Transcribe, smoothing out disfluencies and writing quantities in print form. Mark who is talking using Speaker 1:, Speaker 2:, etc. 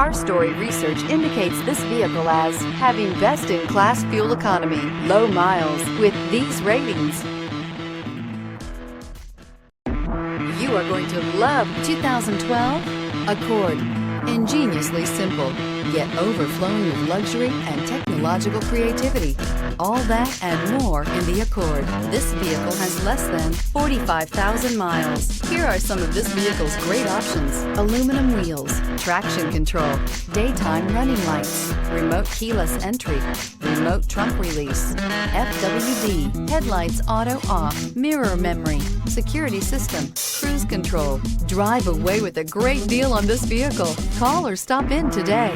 Speaker 1: Car Story research indicates this vehicle as having best-in-class fuel economy, low miles, with these ratings. You are going to love 2012 Accord. Ingeniously simple, yet overflowing with luxury and technological creativity. All that and more in the Accord. This vehicle has less than 45,000 miles. Here are some of this vehicle's great options: aluminum wheels, traction control, daytime running lights, remote keyless entry, remote trunk release, FWD, headlights auto off, mirror memory, security system, cruise control. Drive away with a great deal on this vehicle. Call or stop in today.